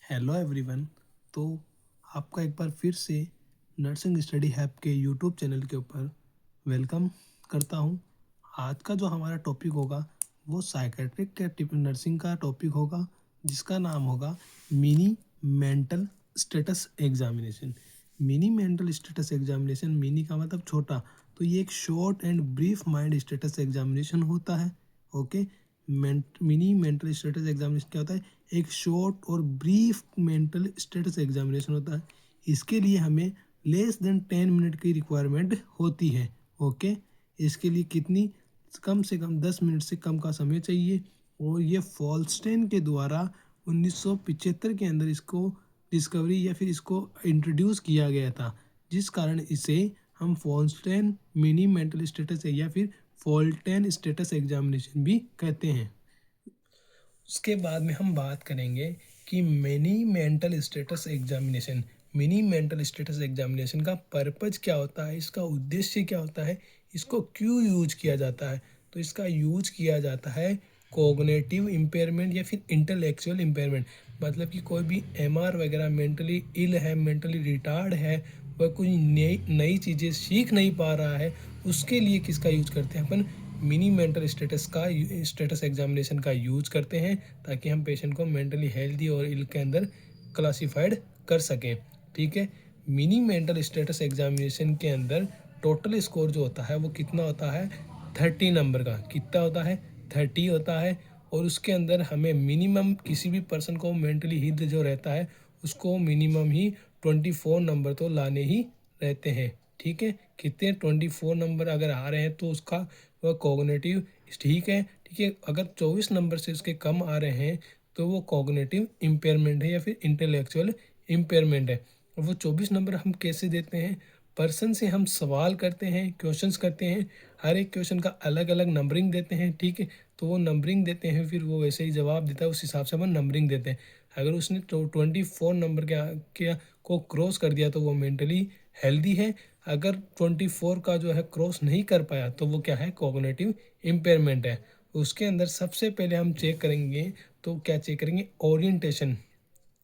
Hello everyone. तो आपका एक बार फिर से नर्सिंग स्टडी हैब के यूट्यूब चैनल के ऊपर वेलकम करता हूं। आज का जो हमारा टॉपिक होगा वो साइकेट्रिक के नर्सिंग का टॉपिक होगा, जिसका नाम होगा mini mental status examination. Mini mental status examination, mini का मतलब छोटा, तो ये एक short and brief mind status examination होता है। Okay. Mini mental status examination क्या होता है? एक शॉर्ट और ब्रीफ मेंटल स्टेटस एग्जामिनेशन होता है। इसके लिए हमें लेस देन 10 मिनट की रिक्वायरमेंट होती है। ओके। इसके लिए कितनी? कम से कम 10 मिनट से कम का समय चाहिए। और ये फॉल्स्टेन के द्वारा 1975 के अंदर इसको डिस्कवरी या फिर इसको इंट्रोड्यूस किया गया था, जिस कारण इसे हम फॉल्स्टेन मिनी मेंटल स्टेटस या फिर फॉल्टेन स्टेटस एग्जामिनेशन भी कहते हैं। उसके बाद में हम बात करेंगे कि मिनी मेंटल स्टेटस एग्जामिनेशन का पर्पज क्या होता है, इसका उद्देश्य क्या होता है, इसको क्यों यूज किया जाता है। तो इसका यूज किया जाता है कोग्निटिव इम्पेयरमेंट या फिर इंटेलेक्चुअल इम्पेयरमेंट, मतलब कि कोई भी एमआर वगैरह मेंटली इल है, मेंटली रिटार्ड है, वह कोई नई नई चीज़ें सीख नहीं पा रहा है, उसके लिए किसका यूज करते हैं अपन? मिनी मेंटल स्टेटस एग्जामिनेशन का यूज करते हैं, ताकि हम पेशेंट को मेंटली हेल्दी और इल के अंदर क्लासिफाइड कर सकें। ठीक है। मिनी मेंटल स्टेटस एग्जामिनेशन के अंदर टोटल स्कोर जो होता है वो कितना होता है? 30 नंबर का। कितना होता है? 30 होता है। और उसके अंदर हमें मिनिमम किसी भी पर्सन को मेंटली हित जो रहता है उसको मिनिमम ही 24 नंबर तो लाने ही रहते हैं। ठीक है। कितने? 24 नंबर अगर आ रहे हैं तो उसका वह कॉग्निटिव ठीक है। ठीक है। अगर 24 नंबर से उसके कम आ रहे हैं तो वो कॉग्निटिव इम्पेयरमेंट है या फिर इंटेलेक्चुअल इम्पेयरमेंट है। और वो 24 नंबर हम कैसे देते हैं? पर्सन से हम सवाल करते हैं, क्वेश्चंस करते हैं, हर एक क्वेश्चन का अलग अलग नंबरिंग देते हैं। ठीक है। तो वो नंबरिंग देते हैं, फिर वो वैसे ही जवाब देता है, उस हिसाब से अपन नंबरिंग देते हैं। अगर उसने 24 नंबर क्या को क्रॉस कर दिया तो वो मेंटली हेल्दी है। अगर 24 का जो है क्रॉस नहीं कर पाया तो वो क्या है? कॉग्निटिव इम्पेयरमेंट है। उसके अंदर सबसे पहले हम चेक करेंगे, तो क्या चेक करेंगे? ओरिएंटेशन।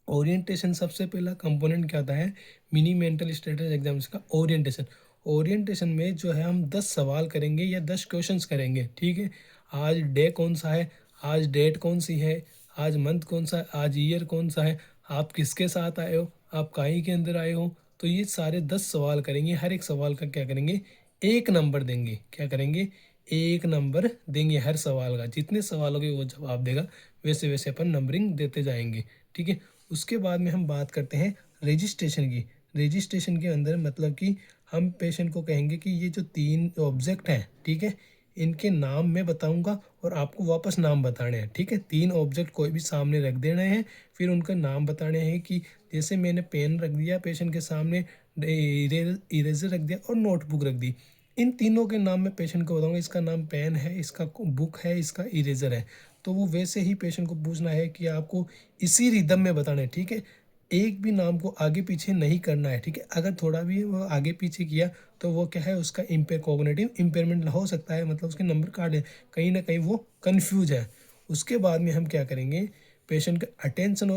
ओरिएंटेशन सबसे पहला कंपोनेंट क्या आता है मिनी मेंटल स्टेटस एग्जाम्स का? ओरिएंटेशन। ओरिएंटेशन में जो है हम 10 सवाल करेंगे या 10 क्वेश्चंस करेंगे। ठीक है। आज डे कौन सा है, आज डेट कौन सी है, आज मंथ कौन सा है, आज ईयर कौन सा है, आप किसके साथ आए हो, आप काहे के अंदर आए हो। तो ये सारे 10 सवाल करेंगे। हर एक सवाल का क्या करेंगे? एक नंबर देंगे। क्या करेंगे? एक नंबर देंगे हर सवाल का। जितने सवालों के वो जवाब देगा वैसे वैसे अपन नंबरिंग देते जाएंगे। ठीक है। उसके बाद में हम बात करते हैं रजिस्ट्रेशन की। रजिस्ट्रेशन के अंदर मतलब कि हम पेशेंट को कहेंगे कि ये जो 3 ऑब्जेक्ट हैं, ठीक है, इनके नाम मैं बताऊंगा और आपको वापस नाम बताने हैं। ठीक है। 3 ऑब्जेक्ट कोई भी सामने रख देने हैं, फिर उनका नाम बताने हैं। कि जैसे मैंने पेन रख दिया पेशेंट के सामने, इरेजर रख दिया और नोटबुक रख दी। इन तीनों के नाम मैं पेशेंट को बताऊंगा, इसका नाम पेन है, इसका बुक है, इसका इरेजर है। तो वो वैसे ही पेशेंट को पूछना है कि आपको इसी रिदम में बताना है। ठीक है। एक भी नाम को आगे पीछे नहीं करना है। ठीक है। अगर थोड़ा भी वो आगे पीछे किया तो वो क्या है? उसका कॉग्निटिव इम्पेयरमेंट हो सकता है, मतलब उसके नंबर काट है, कहीं ना कहीं वो कंफ्यूज है। उसके बाद में हम क्या करेंगे? पेशेंट का अटेंशन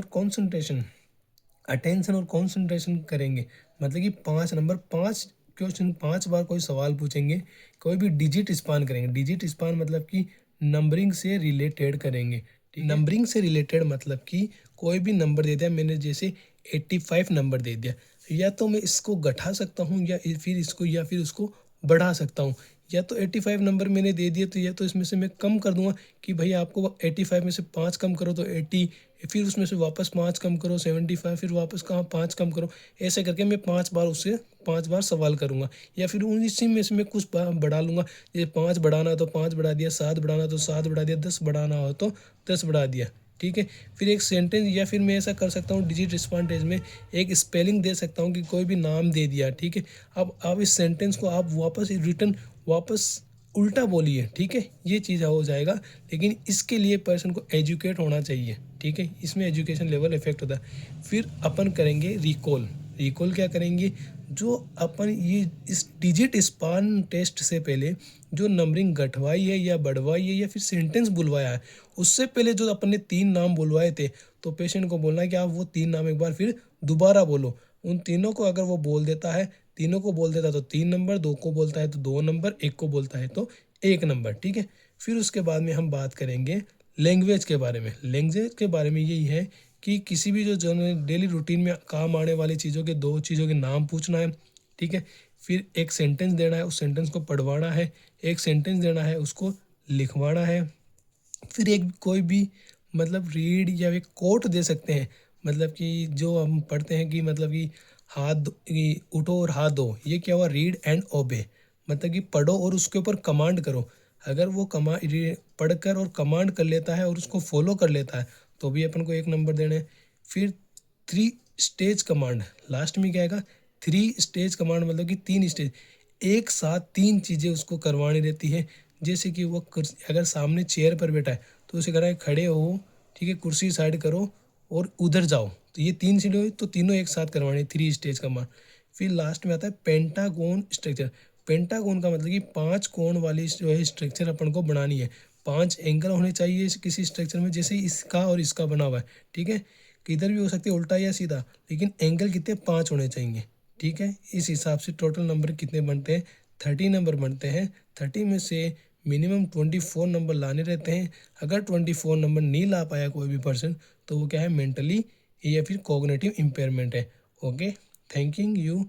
और कंसंट्रेशन करेंगे। मतलब कि 5 नंबर, 5 क्वेश्चन, 5 बार कोई सवाल पूछेंगे। कोई भी डिजिट स्पान करेंगे। डिजिट स्पान मतलब कि नंबरिंग से रिलेटेड करेंगे। नंबरिंग से रिलेटेड मतलब कि कोई भी नंबर दे दिया मैंने, जैसे 85 नंबर दे दिया, या तो मैं इसको घटा सकता हूँ या फिर उसको बढ़ा सकता हूँ। या तो 85 नंबर मैंने दे दिया तो या तो इसमें से मैं कम कर दूंगा कि भाई आपको 85 में से 5 कम करो तो 80, फिर उसमें से वापस 5 कम करो 75, फिर वापस कहाँ 5 कम करो। ऐसे करके मैं 5 बार उससे 5 बार सवाल करूँगा। या फिर इसी में से मैं कुछ बढ़ा लूँगा। जैसे 5 बढ़ाना हो तो 5 बढ़ा दिया, 7 बढ़ाना तो 7 बढ़ा दिया, 10 बढ़ाना हो तो 10 बढ़ा दिया। ठीक है। फिर एक सेंटेंस, या फिर मैं ऐसा कर सकता हूँ डिजिट रिस्पॉन्डेज में एक स्पेलिंग दे सकता हूँ कि कोई भी नाम दे दिया। ठीक है। अब आप इस सेंटेंस को आप वापस उल्टा बोलिए। ठीक है। ये चीज़ हो जाएगा, लेकिन इसके लिए पर्सन को एजुकेट होना चाहिए। ठीक है। इसमें एजुकेशन लेवल इफेक्ट होता है। फिर अपन करेंगे रिकॉल। रिकॉल क्या करेंगे? जो अपन ये इस डिजिट स्पान टेस्ट से पहले जो नंबरिंग घटवाई है या बढ़वाई है या फिर सेंटेंस बुलवाया है, उससे पहले जो अपन ने 3 नाम बुलवाए थे, तो पेशेंट को बोलना है कि आप वो 3 नाम एक बार फिर दोबारा बोलो। उन तीनों को अगर वो बोल देता है, तीनों को बोल देता है तो 3 नंबर, 2 को बोलता है तो 2 नंबर, 1 को बोलता है तो 1 नंबर, ठीक है? फिर उसके बाद में हम बात करेंगे लैंग्वेज के बारे में। लैंग्वेज के बारे में यही है कि किसी भी जो डेली रूटीन में काम आने वाली चीज़ों के 2 चीज़ों के नाम पूछना है, ठीक है? फिर एक सेंटेंस देना है, उस सेंटेंस को पढ़वाना है, एक सेंटेंस देना है, उसको लिखवाना है। फिर एक कोई भी मतलब रीड या एक कोट दे सकते हैं, मतलब कि जो हम पढ़ते हैं कि मतलब कि कि उठो और हाथ दो, ये क्या हुआ? रीड एंड ओबे, मतलब कि पढ़ो और उसके ऊपर कमांड करो। अगर वो पढ़कर और कमांड कर लेता है और उसको फॉलो कर लेता है तो भी अपन को 1 नंबर देने हैं। फिर 3 स्टेज कमांड, लास्ट में क्या आएगा? 3 स्टेज कमांड, मतलब कि 3 स्टेज, एक साथ 3 चीज़ें उसको करवानी रहती है। जैसे कि वो अगर सामने चेयर पर बैठा है तो उसे कह रहा है खड़े हो, ठीक है, कुर्सी साइड करो और उधर जाओ। तो ये 3 चीज़ें हुई, तो तीनों एक साथ करवानी, 3 स्टेज कमांड। फिर लास्ट में आता है पेंटागोन स्ट्रक्चर। पेंटागोन का मतलब कि 5 कोण वाली जो है स्ट्रक्चर अपन को बनानी है। 5 एंगल होने चाहिए किसी स्ट्रक्चर में, जैसे इसका और इसका बना हुआ है, ठीक है? किधर भी हो सकती है, उल्टा या सीधा, लेकिन एंगल कितने? 5 होने चाहिए, ठीक है? इस हिसाब से टोटल नंबर कितने बनते हैं? 30 नंबर बनते हैं। 30 में से मिनिमम 24 नंबर लाने रहते हैं। अगर 24 नंबर नहीं ला पाया कोई भी पर्सन, तो वो क्या है? मेंटली या फिर कॉग्निटिव इम्पेयरमेंट है। Okay, thanking you.